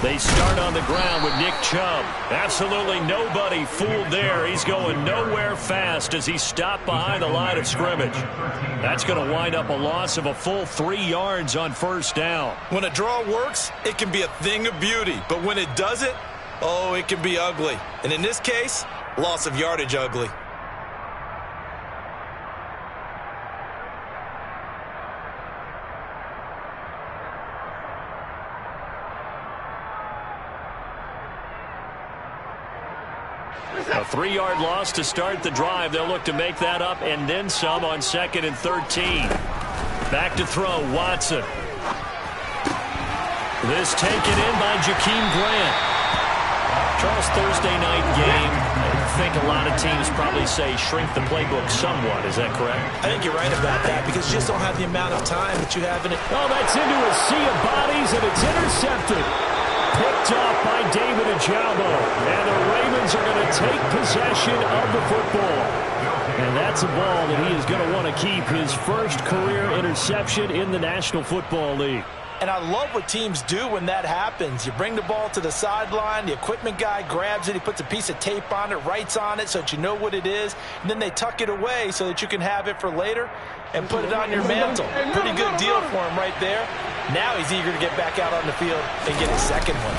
They start on the ground with Nick Chubb. Absolutely nobody fooled there. He's going nowhere fast as he stopped behind the line of scrimmage. That's going to wind up a loss of a full 3 yards on first down. When a draw works, it can be a thing of beauty. But when it doesn't, oh, it can be ugly. And in this case, loss of yardage ugly. A 3-yard loss to start the drive. They'll look to make that up and then some on 2nd and 13. Back to throw, Watson. This taken in by Jakeem Grant. Charles, Thursday night game. I think a lot of teams probably say shrink the playbook somewhat. Is that correct? I think you're right about that because you just don't have the amount of time that you have in it. Oh, that's into a sea of bodies, and it's intercepted. Picked off by David Ojabo. And the Ravens are going to take possession of the football. And that's a ball that he is going to want to keep, his first career interception in the National Football League. And I love what teams do when that happens. You bring the ball to the sideline, the equipment guy grabs it, he puts a piece of tape on it, writes on it so that you know what it is, and then they tuck it away so that you can have it for later and put it on your mantle. Pretty good deal for him right there. Now he's eager to get back out on the field and get his second one.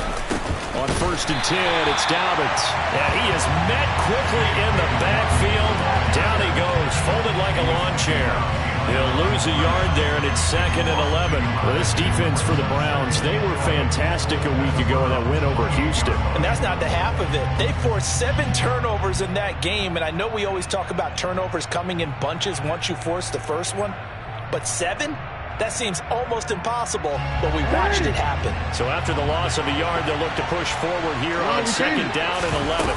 On 1st and 10, it's Dobbins. And he is met quickly in the backfield. Down he goes, folded like a lawn chair. He'll lose a yard there, and it's 2nd and 11. Well, this defense for the Browns, they were fantastic a week ago in that win over Houston. And that's not the half of it. They forced 7 turnovers in that game, and I know we always talk about turnovers coming in bunches once you force the first one, but 7? That seems almost impossible, but we watched it happen. So after the loss of a yard, they'll look to push forward here on 2nd down and 11.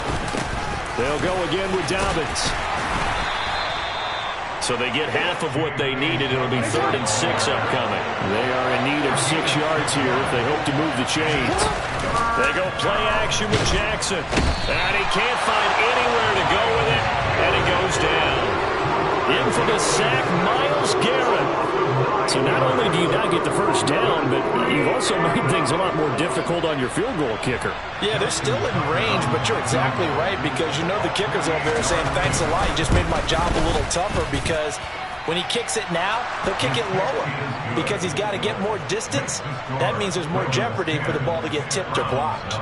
They'll go again with Dobbins. So they get half of what they needed. It'll be 3rd and 6 upcoming. They are in need of 6 yards here if they hope to move the chains. They go play action with Jackson. And he can't find anywhere to go with it. And it goes down. In for the sack, Myles Garrett. So not only do you not get the first down, but you've also made things a lot more difficult on your field goal kicker. Yeah, they're still in range, but you're exactly right because you know the kicker's over there saying, thanks a lot, you just made my job a little tougher because when he kicks it now, he'll kick it lower because he's got to get more distance. That means there's more jeopardy for the ball to get tipped or blocked.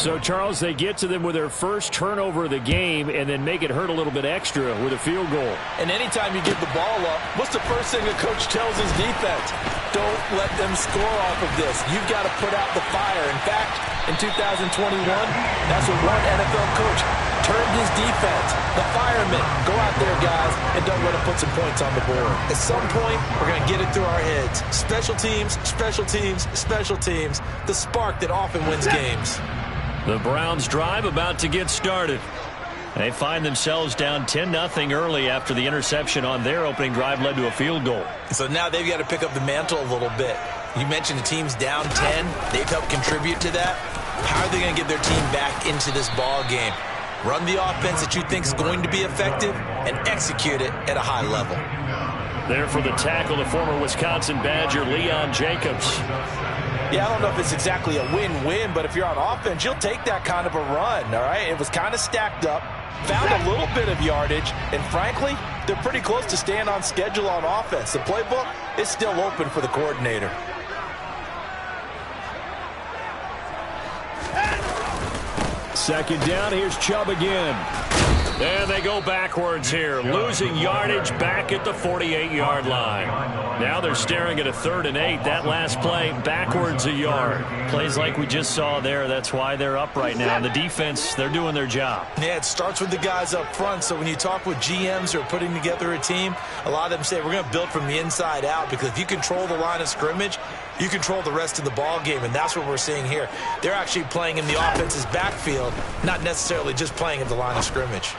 So, Charles, they get to them with their first turnover of the game and then make it hurt a little bit extra with a field goal. And anytime you give the ball up, what's the first thing a coach tells his defense? Don't let them score off of this. You've got to put out the fire. In fact, in 2021, that's what one NFL coach turned his defense. The firemen, go out there, guys, and don't let them put some points on the board. At some point, we're going to get it through our heads. Special teams, special teams, special teams. The spark that often wins games. The Browns drive about to get started. They find themselves down 10-0 early after the interception on their opening drive led to a field goal. So now they've got to pick up the mantle a little bit. You mentioned the team's down 10. They've helped contribute to that. How are they going to get their team back into this ball game? Run the offense that you think is going to be effective and execute it at a high level. There for the tackle, the former Wisconsin Badger, Leon Jacobs. Yeah, I don't know if it's exactly a win-win, but if you're on offense, you'll take that kind of a run, all right? It was kind of stacked up, found a little bit of yardage, and frankly, they're pretty close to staying on schedule on offense. The playbook is still open for the coordinator. Second down, here's Chubb again. And they go backwards here, losing yardage back at the 48-yard line. Now they're staring at a 3rd and 8. That last play, backwards a yard. Plays like we just saw there. That's why they're up right now. The defense, they're doing their job. Yeah, it starts with the guys up front. So when you talk with GMs who are putting together a team, a lot of them say, we're going to build from the inside out, because if you control the line of scrimmage, you control the rest of the ball game, and that's what we're seeing here. They're actually playing in the offense's backfield, not necessarily just playing at the line of scrimmage.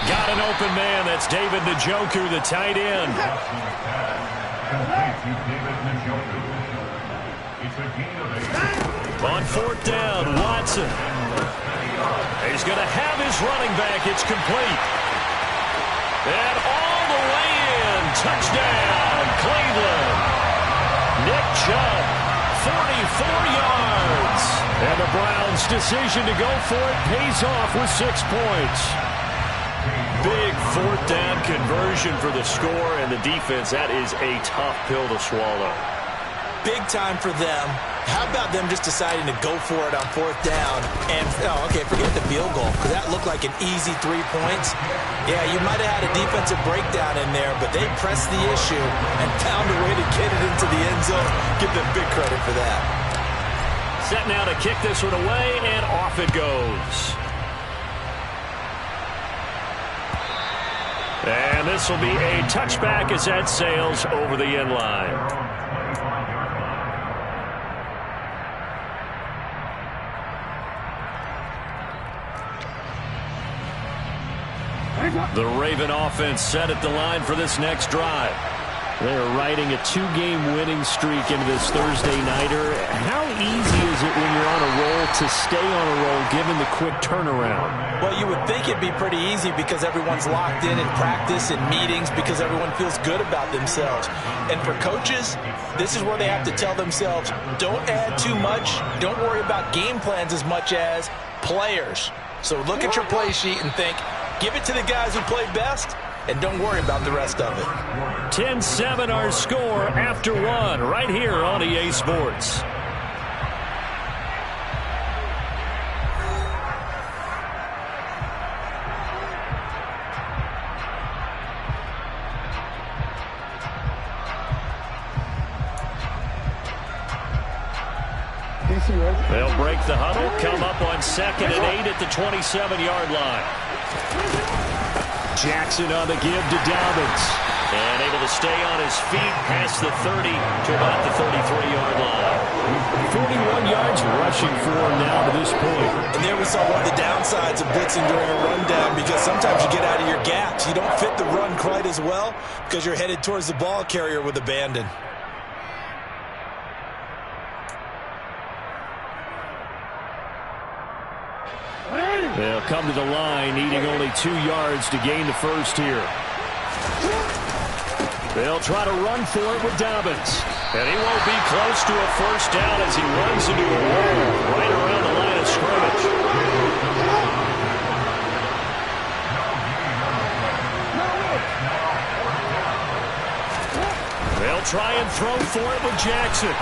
Got an open man. That's David Njoku, the tight end. On 4th down, Watson. He's going to have his running back. It's complete. And all the way in. Touchdown, Cleveland. Nick Chubb, 44 yards. the Browns' decision to go for it pays off with 6 points. Big fourth down conversion for the score, and the defense, that is a tough pill to swallow. Big time for them. How about them just deciding to go for it on fourth down? And, forget the field goal, because that looked like an easy 3 points. Yeah, you might have had a defensive breakdown in there, but they pressed the issue and found a way to get it into the end zone. Give them big credit for that. Set now to kick this one away, and off it goes. And this will be a touchback as that sails over the end line. The Raven offense set at the line for this next drive. They're riding a 2-game winning streak into this Thursday nighter. How easy is it when you're on a roll to stay on a roll given the quick turnaround? Well, you would think it'd be pretty easy because everyone's locked in practice and meetings because everyone feels good about themselves. And for coaches, this is where they have to tell themselves, don't add too much, don't worry about game plans as much as players. So look at your play sheet and think, give it to the guys who played best, and don't worry about the rest of it. 10-7 our score after 1 right here on EA Sports. They'll break the huddle, come up on 2nd and 8 at the 27-yard line. Jackson on the give to Dobbins. And able to stay on his feet past the 30 to about the 33-yard line. 41 yards rushing for him now to this point. And there we saw one of the downsides of blitzing during a rundown because sometimes you get out of your gaps. You don't fit the run quite as well because you're headed towards the ball carrier with abandon. They'll come to the line, needing only 2 yards to gain the first here. They'll try to run for it with Dobbins. And he won't be close to a first down as he runs into a wall right around the line of scrimmage. They'll try and throw for it with Jackson.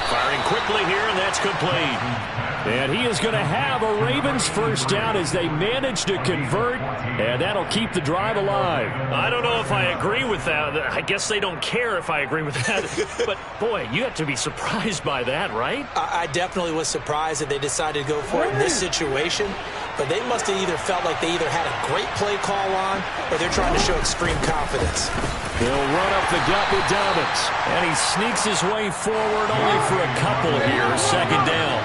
Firing quickly here, and that's complete. And he is going to have a Ravens first down as they manage to convert, and that'll keep the drive alive. I don't know if I agree with that. I guess they don't care if I agree with that. But, boy, you have to be surprised by that, right? I definitely was surprised that they decided to go for it in this situation. But they must have either felt like they either had a great play call on or they're trying to show extreme confidence. They'll run up the gut with Dobbins. And he sneaks his way forward only for a couple here. 2nd down.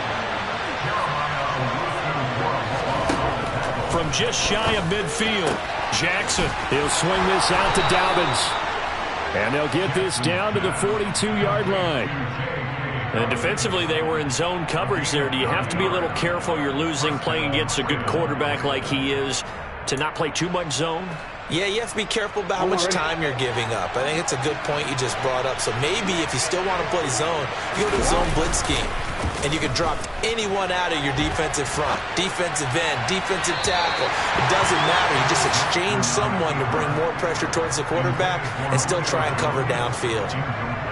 From just shy of midfield, Jackson. He'll swing this out to Dobbins. And they'll get this down to the 42-yard line. And defensively, they were in zone coverage there. Do you have to be a little careful? You're losing, playing against a good quarterback like he is, to not play too much zone? Yeah, you have to be careful about how much time you're giving up. I think it's a good point you just brought up. So maybe if you still want to play zone, you go to the zone blitz scheme. And you can drop anyone out of your defensive front, defensive end, defensive tackle. It doesn't matter. You just exchange someone to bring more pressure towards the quarterback and still try and cover downfield.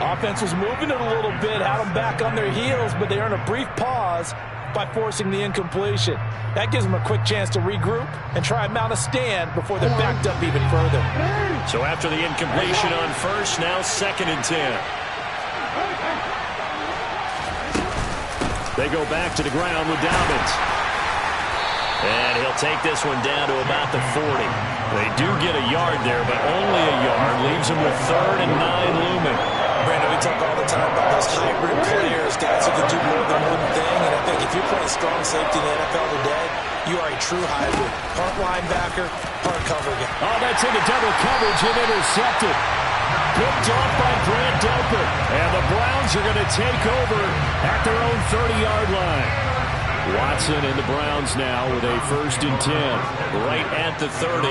Offense was moving it a little bit, had them back on their heels, but they earned a brief pause by forcing the incompletion. That gives them a quick chance to regroup and try and mount a stand before they're backed up even further. So after the incompletion on first, now 2nd and 10. They go back to the ground with Dobbins. And he'll take this one down to about the 40. They do get a yard there, but only a yard. Leaves them with 3rd and 9 looming. Brandon, we talk all the time about those hybrid players, guys who can do more than one thing. And I think if you're playing strong safety in the NFL today, you are a true hybrid. Part linebacker, part cover guy. Oh, that's into double coverage and intercepted. Picked off by Grant Delpit. And the Browns are going to take over at their own 30-yard line. Watson and the Browns now with a 1st and 10. Right at the 30.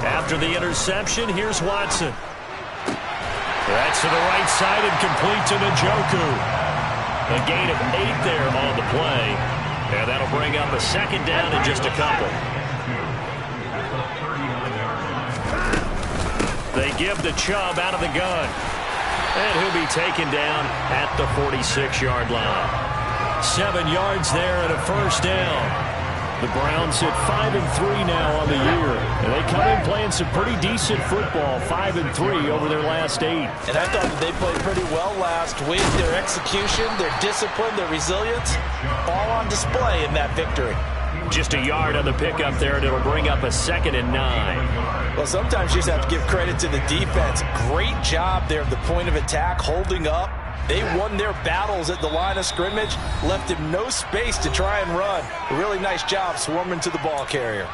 After the interception, here's Watson. That's to the right side and complete to Njoku. A gain of 8 there on the play. And that'll bring up a second down in just a couple. They give the Chubb out of the gun. And he'll be taken down at the 46-yard line. 7 yards there and a first down. The Browns sit 5-3 now on the year. And they come in playing some pretty decent football, 5-3 over their last 8. And I thought that they played pretty well last week. Their execution, their discipline, their resilience, all on display in that victory. Just a yard on the pickup there, and it'll bring up a 2nd and 9. Well, sometimes you just have to give credit to the defense. Great job there at the point of attack, holding up. They won their battles at the line of scrimmage, left him no space to try and run. A really nice job swarming to the ball carrier.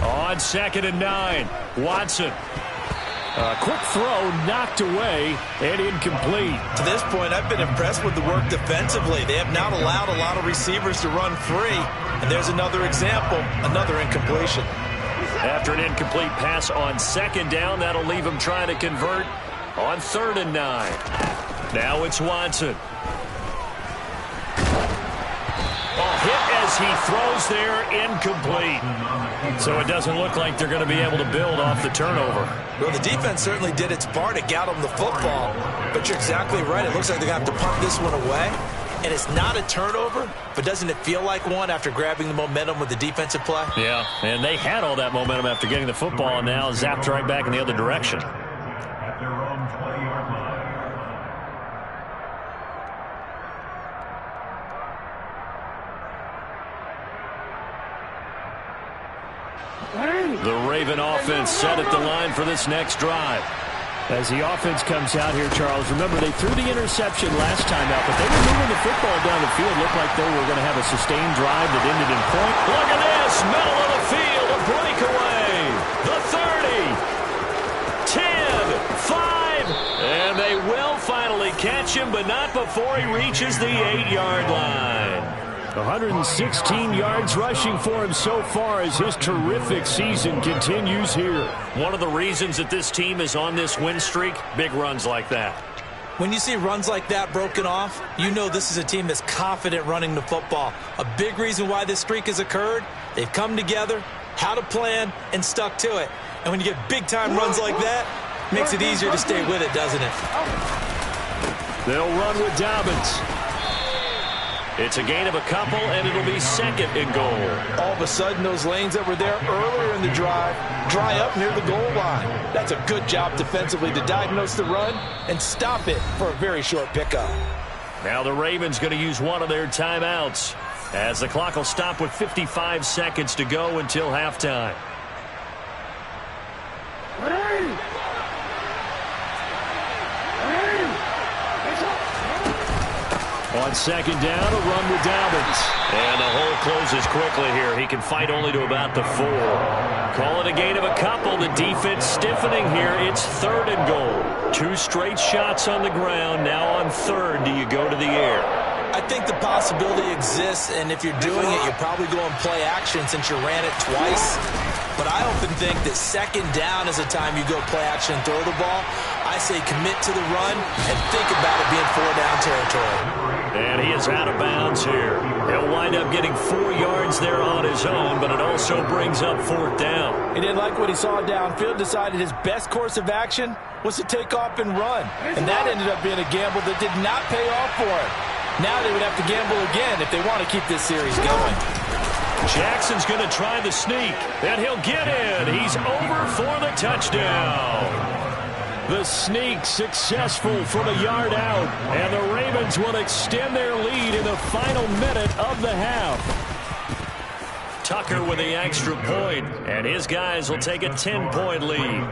On 2nd and 9, Watson. A quick throw knocked away and incomplete. To this point, I've been impressed with the work defensively. They have not allowed a lot of receivers to run free. And there's another example, another incompletion. After an incomplete pass on 2nd down, that'll leave him trying to convert on 3rd and 9. Now it's Watson. Hit as he throws there, incomplete. So it doesn't look like they're going to be able to build off the turnover. Well, the defense certainly did its part to get them the football. But you're exactly right. It looks like they're going to have to punt this one away. And it's not a turnover, but doesn't it feel like one after grabbing the momentum with the defensive play? Yeah, and they had all that momentum after getting the football, and now zapped right back in the other direction. The Raven offense set at the line for this next drive. As the offense comes out here, Charles, remember they threw the interception last time out, but they were moving the football down the field. Looked like they were going to have a sustained drive that ended in point. Look at this, middle of the field, a breakaway. The 30, 10, 5, and they will finally catch him, but not before he reaches the 8-yard line. 116 yards rushing for him so far as his terrific season continues here. One of the reasons that this team is on this win streak, big runs like that. When you see runs like that broken off, you know this is a team that's confident running the football. A big reason why this streak has occurred, they've come together, had a plan, and stuck to it. And when you get big-time runs like that, it makes it easier to stay with it, doesn't it? They'll run with Dobbins. It's a gain of a couple, and it'll be 2nd and goal. All of a sudden, those lanes that were there earlier in the drive dry up near the goal line. That's a good job defensively to diagnose the run and stop it for a very short pickup. Now the Ravens going to use one of their timeouts as the clock will stop with 55 seconds to go until halftime. On 2nd down, a run with Dobbins. And the hole closes quickly here. He can fight only to about the 4. Call it a gain of a couple. The defense stiffening here. It's 3rd and goal. 2 straight shots on the ground. Now on 3rd, do you go to the air? I think the possibility exists, and if you're doing it, you'll probably go and play action since you ran it twice. But I often think that 2nd down is a time you go play action and throw the ball. I say commit to the run and think about it being 4-down territory. And he is out of bounds here. He'll wind up getting 4 yards there on his own, but it also brings up 4th down. He didn't like what he saw downfield, decided his best course of action was to take off and run. And that ended up being a gamble that did not pay off for him. Now they would have to gamble again if they want to keep this series going. Jackson's going to try the sneak, and he'll get in. He's over for the touchdown. The sneak successful from a yard out, and the Ravens will extend their lead in the final minute of the half. Tucker with the extra point, and his guys will take a 10-point lead.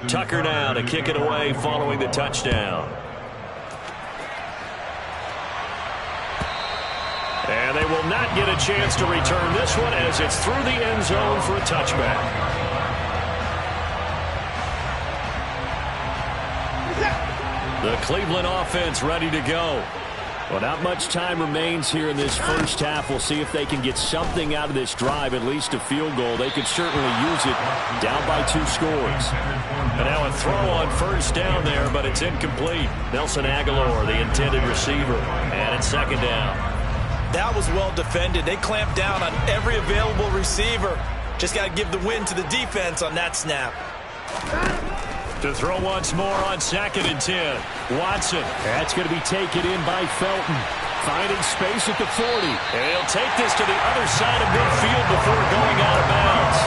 Tucker now to kick it away following the touchdown. And they will not get a chance to return this one as it's through the end zone for a touchback. The Cleveland offense ready to go. Well, not much time remains here in this first half. We'll see if they can get something out of this drive, at least a field goal. They could certainly use it down by 2 scores. And now a throw on first down there, but it's incomplete. Nelson Aguilar, the intended receiver, and it's second down. That was well defended. They clamped down on every available receiver. Just got to give the win to the defense on that snap. To throw once more on 2nd and 10. Watson. That's going to be taken in by Felton. Finding space at the 40. And he'll take this to the other side of midfield before going out of bounds.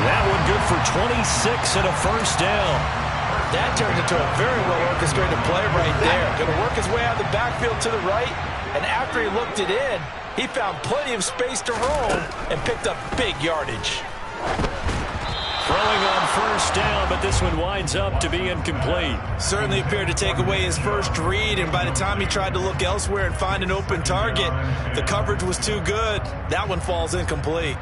That one good for 26 and a first down. That turned into a very well-orchestrated play right there. Going to work his way out of the backfield to the right. And after he looked it in, he found plenty of space to roam and picked up big yardage. Throwing on first down, but this one winds up to be incomplete. Certainly appeared to take away his first read, and by the time he tried to look elsewhere and find an open target, the coverage was too good. That one falls incomplete.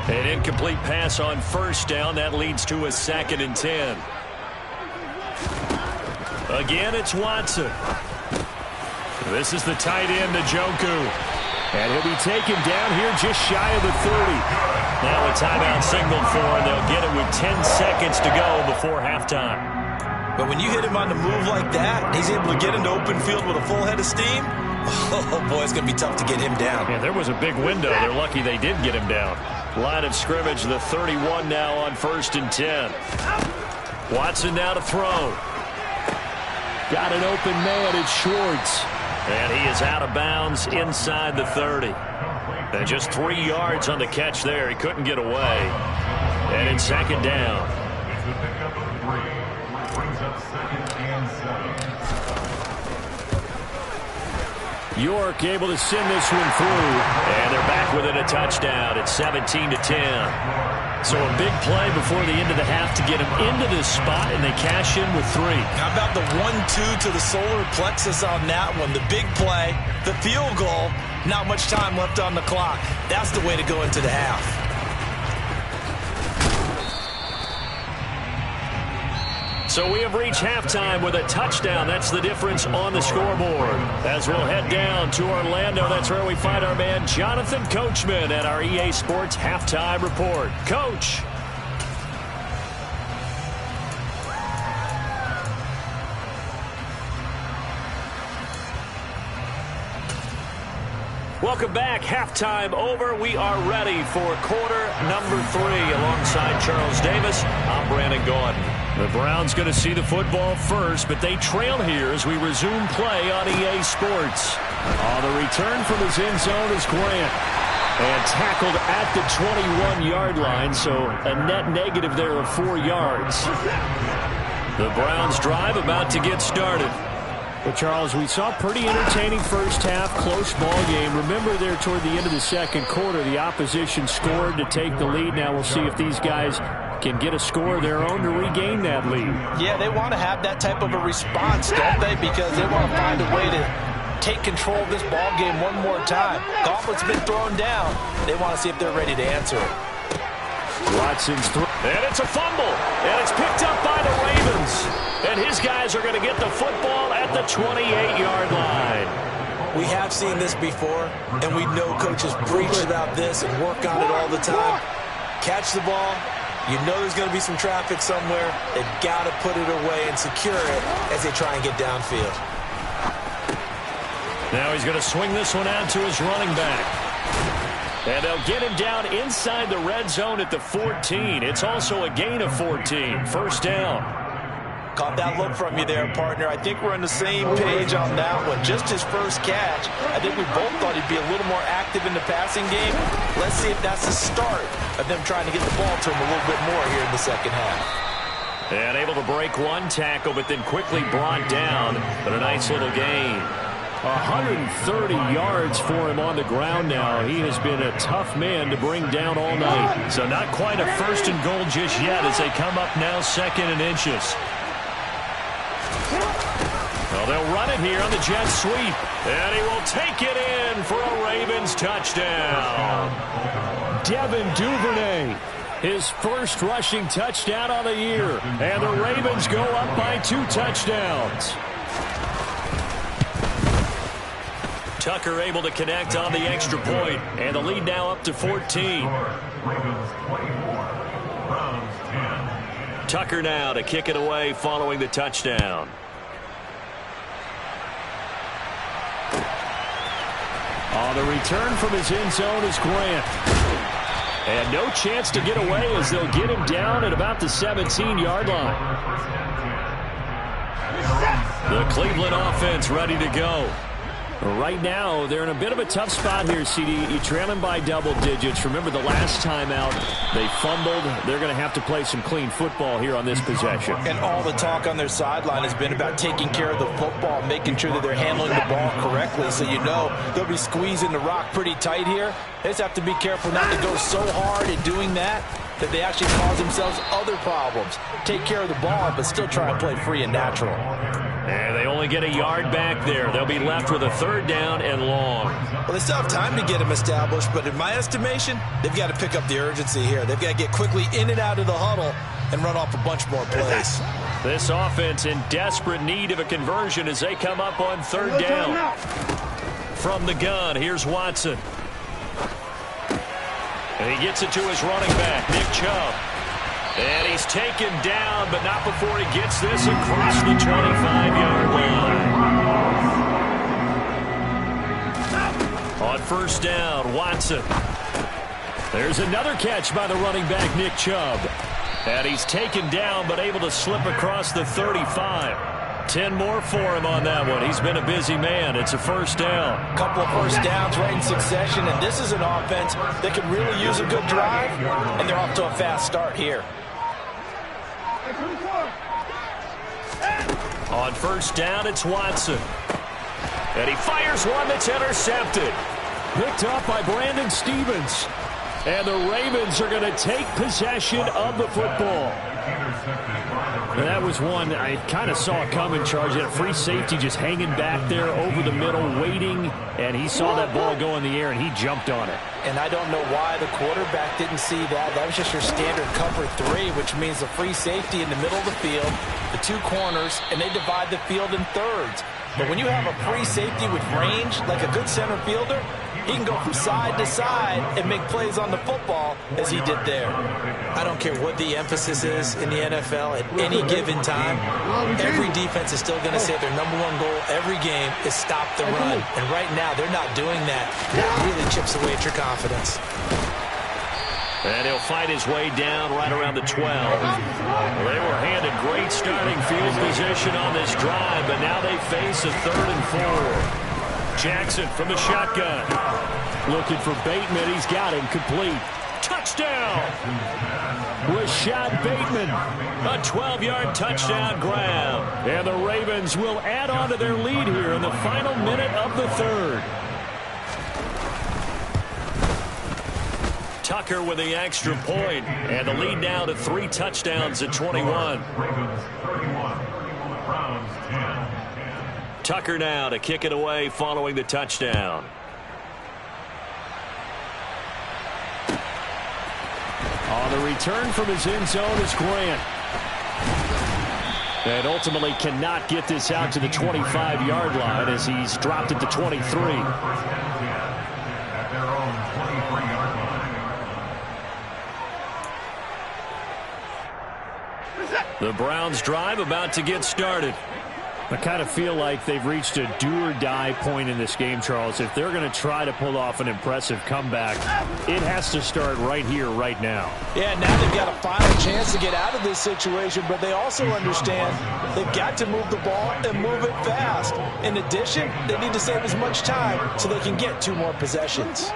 An incomplete pass on first down. That leads to a 2nd and 10. Again, it's Watson. This is the tight end, Njoku. And he'll be taken down here just shy of the 30. Now a timeout signaled for, and they'll get it with 10 seconds to go before halftime. But when you hit him on the move like that, he's able to get into open field with a full head of steam. Oh, boy, it's going to be tough to get him down. Yeah, there was a big window. They're lucky they did get him down. Line of scrimmage, the 31 now on 1st and 10. Watson now to throw. Got an open man, it's Schwartz. And he is out of bounds inside the 30. And just 3 yards on the catch there. He couldn't get away. And in 2nd down. York able to send this one through. And they're back within a touchdown. It's 17-10. So a big play before the end of the half to get him into this spot, and they cash in with 3. How about the 1-2 to the solar plexus on that one? The big play, the field goal, not much time left on the clock. That's the way to go into the half. So we have reached halftime with a touchdown. That's the difference on the scoreboard. As we'll head down to Orlando, that's where we find our man Jonathan Coachman at our EA Sports Halftime Report. Coach. Welcome back. Halftime over. We are ready for quarter number 3. Alongside Charles Davis, I'm Brandon Gordon. The Browns going to see the football first, but they trail here as we resume play on EA Sports. The return from his end zone is Grant. And tackled at the 21-yard line, so a net negative there of 4 yards. The Browns drive about to get started. But, Charles, we saw pretty entertaining first half, close ball game. Remember there toward the end of the second quarter, the opposition scored to take the lead. Now we'll see if these guys can get a score of their own to regain that lead. Yeah, they want to have that type of a response, don't they? Because they want to find a way to take control of this ball game one more time. Gauntlet's been thrown down. They want to see if they're ready to answer it. Watson's throw. And it's a fumble. And it's picked up by the Ravens. And his guys are going to get the football at the 28-yard line. We have seen this before, and we know coaches preach about this and work on it all the time. Catch the ball. You know there's going to be some traffic somewhere. They've got to put it away and secure it as they try and get downfield. Now he's going to swing this one out to his running back. And they'll get him down inside the red zone at the 14. It's also a gain of 14. First down. Caught that look from you there, partner. I think we're on the same page on that one. Just his first catch. I think we both thought he'd be a little more active in the passing game. Let's see if that's the start of them trying to get the ball to him a little bit more here in the second half. And able to break one tackle, but then quickly brought down. But a nice little gain. 130 yards for him on the ground now. He has been a tough man to bring down all night. So not quite a first and goal just yet as they come up now 2nd and inches. Well, they'll run it here on the jet sweep. And he will take it in for a Ravens touchdown. Devin Duvernay. His first rushing touchdown on the year. And the Ravens go up by 2 touchdowns. Tucker able to connect on the extra point, and the lead now up to 14. Tucker now to kick it away following the touchdown. On the return from his end zone is Grant. And no chance to get away as they'll get him down at about the 17-yard line. The Cleveland offense ready to go. Right now, they're in a bit of a tough spot here, CD. You're trailing by double digits. Remember the last time out, they fumbled. They're going to have to play some clean football here on this possession. And all the talk on their sideline has been about taking care of the football, making sure that they're handling the ball correctly. So you know they'll be squeezing the rock pretty tight here. They just have to be careful not to go so hard in doing that they actually cause themselves other problems. Take care of the ball, but still try and play free and natural. And they only get a yard back there. They'll be left with a 3rd down and long. Well, they still have time to get them established, but in my estimation, they've got to pick up the urgency here. They've got to get quickly in and out of the huddle and run off a bunch more plays. This offense in desperate need of a conversion as they come up on 3rd down. From the gun, here's Watson. And he gets it to his running back, Nick Chubb. And he's taken down, but not before he gets this across the 25-yard line. On 1st down, Watson. There's another catch by the running back, Nick Chubb. And he's taken down, but able to slip across the 35. 10 more for him on that one. He's been a busy man. It's a 1st down. A couple of 1st downs right in succession, and this is an offense that could really use a good drive, and they're off to a fast start here. On 1st down, it's Watson. And he fires one that's intercepted. Picked up by Brandon Stevens. And the Ravens are going to take possession of the football. And that was one I kind of saw coming, Charge. That free safety just hanging back there over the middle, waiting. And he saw that ball go in the air, and he jumped on it. And I don't know why the quarterback didn't see that. That was just your standard cover 3, which means the free safety in the middle of the field, the 2 corners, and they divide the field in thirds. But when you have a free safety with range, like a good center fielder, he can go from side to side and make plays on the football as he did there. I don't care what the emphasis is in the NFL at any given time. Every defense is still going to say their #1 goal every game is stop the run. And right now, they're not doing that. That really chips away at your confidence. And he'll fight his way down right around the 12. They were handed great starting field position on this drive, but now they face a 3rd and 4. Jackson from the shotgun. Looking for Bateman. He's got him complete. Touchdown! Rashad Bateman. A 12-yard touchdown grab. And the Ravens will add on to their lead here in the final minute of the 3rd. Tucker with the extra point, and the lead now to 3 touchdowns at 21. Tucker now to kick it away following the touchdown. On the return from his end zone is Grant. And ultimately cannot get this out to the 25-yard line as he's dropped it to 23. The Browns drive about to get started. I kind of feel like they've reached a do-or-die point in this game, Charles. If they're going to try to pull off an impressive comeback, it has to start right here, right now. Yeah, now they've got a final chance to get out of this situation, but they also understand they've got to move the ball and move it fast. In addition, they need to save as much time so they can get 2 more possessions.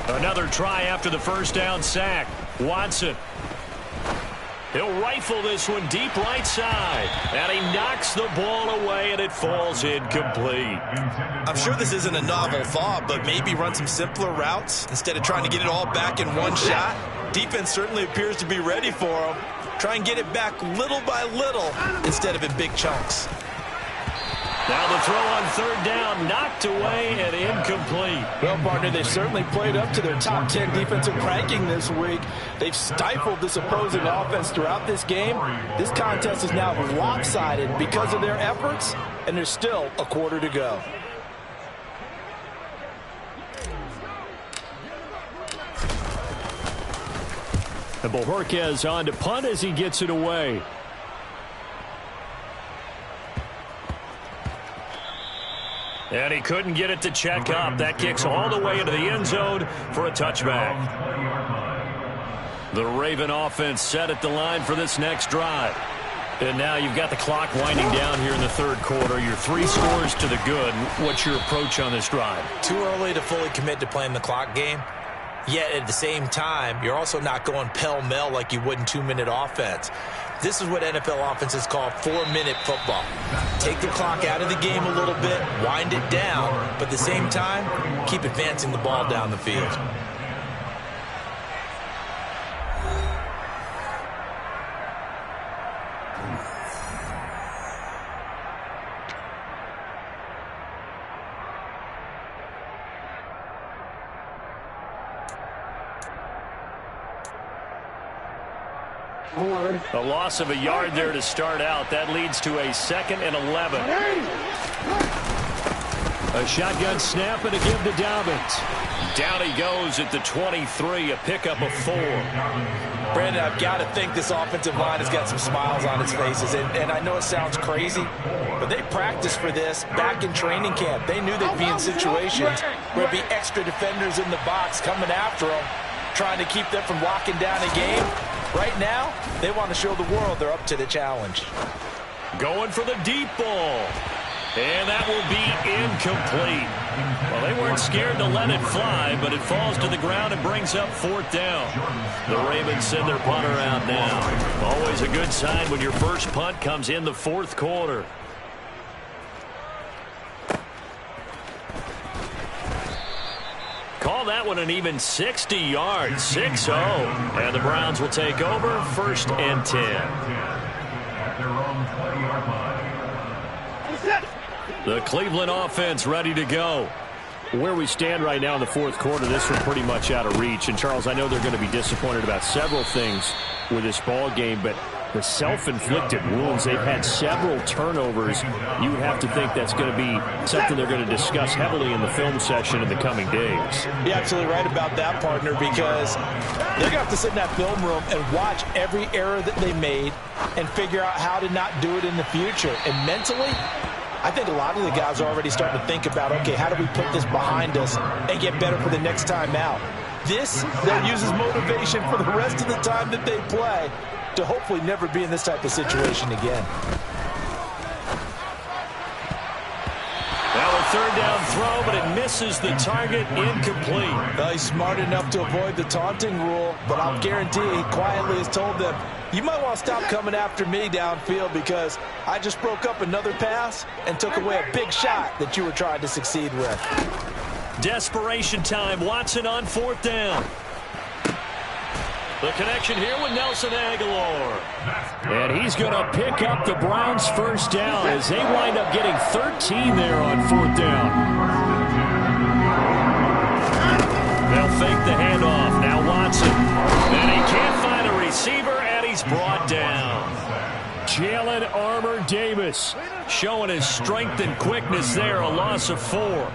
Another try after the 1st down sack. Watson. He'll rifle this one deep right side. And he knocks the ball away, and it falls incomplete. I'm sure this isn't a novel thought, but maybe run some simpler routes instead of trying to get it all back in one shot. Defense certainly appears to be ready for him. Try and get it back little by little instead of in big chunks. Now the throw on third down, knocked away and incomplete. Well, partner, they've certainly played up to their top 10 defensive ranking this week. They've stifled this opposing offense throughout this game. This contest is now lopsided because of their efforts, and there's still a quarter to go. And Bojorquez on to punt as he gets it away. And he couldn't get it to check up. That kicks all the way into the end zone for a touchback. The Raven offense set at the line for this next drive. And now you've got the clock winding down here in the third quarter. Your 3 scores to the good. What's your approach on this drive? Too early to fully commit to playing the clock game. Yet at the same time, you're also not going pell-mell like you would in 2-minute offense. This is what NFL offenses call 4-minute football. Take the clock out of the game a little bit, wind it down, but at the same time, keep advancing the ball down the field. A loss of a yard there to start out. That leads to a 2nd and 11. A shotgun snap and a give to Dobbins. Down he goes at the 23, a pickup of 4. Brandon, I've got to think this offensive line has got some smiles on its faces. And I know it sounds crazy, but they practiced for this back in training camp. They knew they'd be in situations where there'd be extra defenders in the box coming after them, trying to keep them from locking down a game. Right now, they want to show the world they're up to the challenge. Going for the deep ball. And that will be incomplete. Well, they weren't scared to let it fly, but it falls to the ground and brings up 4th down. The Ravens send their punter out now. Always a good sign when your first punt comes in the 4th quarter. Call that one an even 60 yards, 6-0. And the Browns will take over, 1st and 10. The Cleveland offense ready to go. Where we stand right now in the 4th quarter, this one's pretty much out of reach. And, Charles, I know they're going to be disappointed about several things with this ball game, but the self-inflicted wounds, they've had several turnovers. You would have to think that's going to be something they're going to discuss heavily in the film session in the coming days. You're absolutely right about that, partner, because they're going to have to sit in that film room and watch every error that they made and figure out how to not do it in the future. And mentally, I think a lot of the guys are already starting to think about, okay, how do we put this behind us and get better for the next time out? This, they'll use as motivation for the rest of the time that they play to hopefully never be in this type of situation again. Now a 3rd down throw, but it misses the target, incomplete. Well, he's smart enough to avoid the taunting rule, but I'll guarantee he quietly has told them, you might want to stop coming after me downfield because I just broke up another pass and took away a big shot that you were trying to succeed with. Desperation time. Watson on 4th down. The connection here with Nelson Aguilar. And he's going to pick up the Browns' 1st down as they wind up getting 13 there on 4th down. They'll fake the handoff. Now Watson. And he can't find a receiver, and he's brought down. Jalen Armour-Davis showing his strength and quickness there, a loss of 4.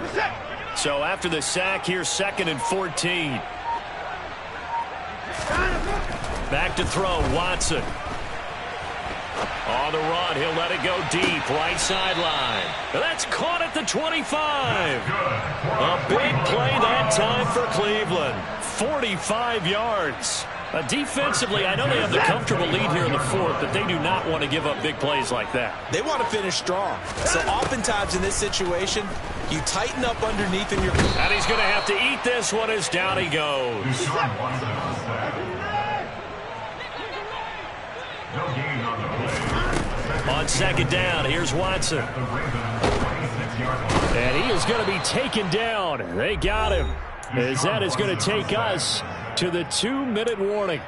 So after the sack here, 2nd and 14. Back to throw, Watson. On the run, he'll let it go deep, right sideline. That's caught at the 25. A big play that time for Cleveland. 45 yards. Defensively, I know they have the comfortable lead here in the 4th, but they do not want to give up big plays like that. They want to finish strong. So oftentimes in this situation, you tighten up underneath in your... And he's going to have to eat this one as down he goes. On 2nd down, here's Watson. And he is going to be taken down. They got him. As that is going to take us to the 2-minute warning.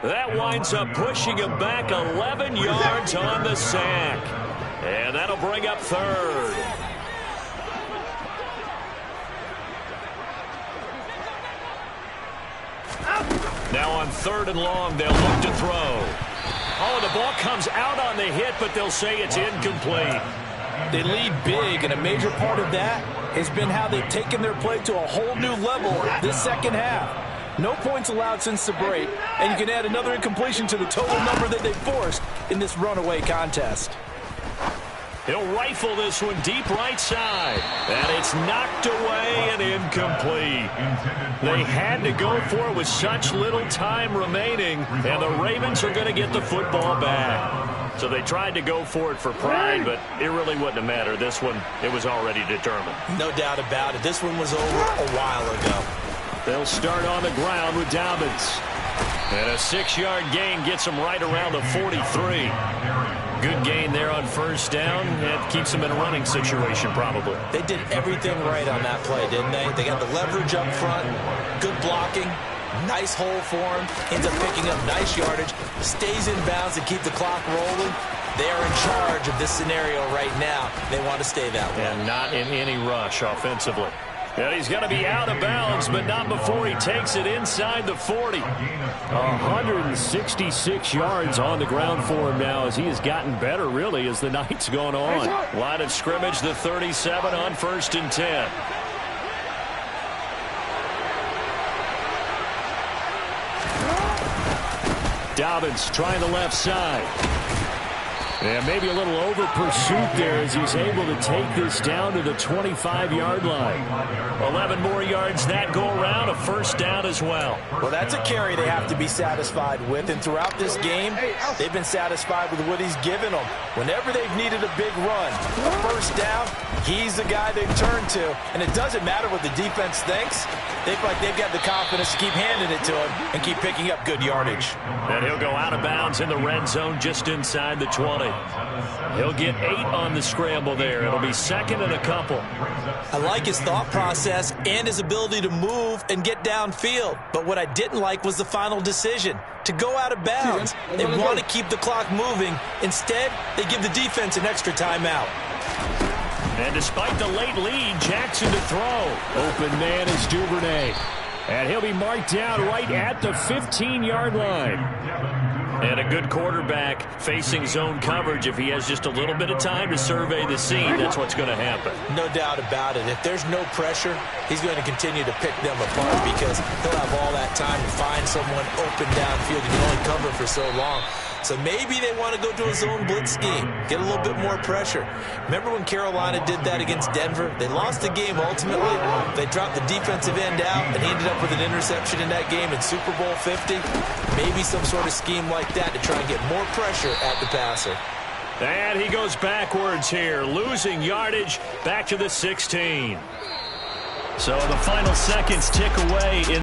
That winds up pushing him back 11 yards on the sack. And that'll bring up third. Now on 3rd and long, they'll look to throw. Oh, the ball comes out on the hit, but they'll say it's incomplete. They lead big, and a major part of that has been how they've taken their play to a whole new level this second half. No points allowed since the break, and you can add another incompletion to the total number that they forced in this runaway contest. He'll rifle this one deep right side. And it's knocked away and incomplete. They had to go for it with such little time remaining, and the Ravens are going to get the football back. So they tried to go for it for pride, but it really wouldn't have mattered. This one, it was already determined. No doubt about it. This one was over a while ago. They'll start on the ground with Dobbins. And a 6-yard gain gets them right around the 43. Good gain there on 1st down. That keeps them in a running situation, probably. They did everything right on that play, didn't they? They got the leverage up front, good blocking, nice hole for him, ends up picking up nice yardage, stays in bounds to keep the clock rolling. They are in charge of this scenario right now. They want to stay that way. And not in any rush offensively. And he's going to be out of bounds, but not before he takes it inside the 40. 166 yards on the ground for him now as he has gotten better, really, as the night's gone on. Line of scrimmage, the 37 on 1st and 10. Dobbins trying the left side. And maybe a little over pursuit there as he's able to take this down to the 25-yard line. 11 more yards that go around, a 1st down as well. Well, that's a carry they have to be satisfied with, and throughout this game, they've been satisfied with what he's given them. Whenever they've needed a big run, a 1st down, he's the guy they've turned to, and it doesn't matter what the defense thinks. They feel like they've got the confidence to keep handing it to him and keep picking up good yardage. And he'll go out of bounds in the red zone just inside the 20. He'll get 8 on the scramble there. It'll be 2nd and a couple. I like his thought process and his ability to move and get downfield. But what I didn't like was the final decision, to go out of bounds. They want to keep the clock moving. Instead, they give the defense an extra timeout. And despite the late lead, Jackson to throw. Open man is Duvernay. And he'll be marked down right at the 15-yard line. And a good quarterback facing zone coverage. If he has just a little bit of time to survey the scene, that's what's going to happen. No doubt about it. If there's no pressure, he's going to continue to pick them apart because he'll have all that time to find someone open downfield. You can only cover for so long. So maybe they want to go to a zone blitz scheme, get a little bit more pressure. Remember when Carolina did that against Denver? They lost the game ultimately. They dropped the defensive end out, and he ended up with an interception in that game in Super Bowl 50. Maybe some sort of scheme like that to try and get more pressure at the passer. And he goes backwards here, losing yardage back to the 16. So the final seconds tick away in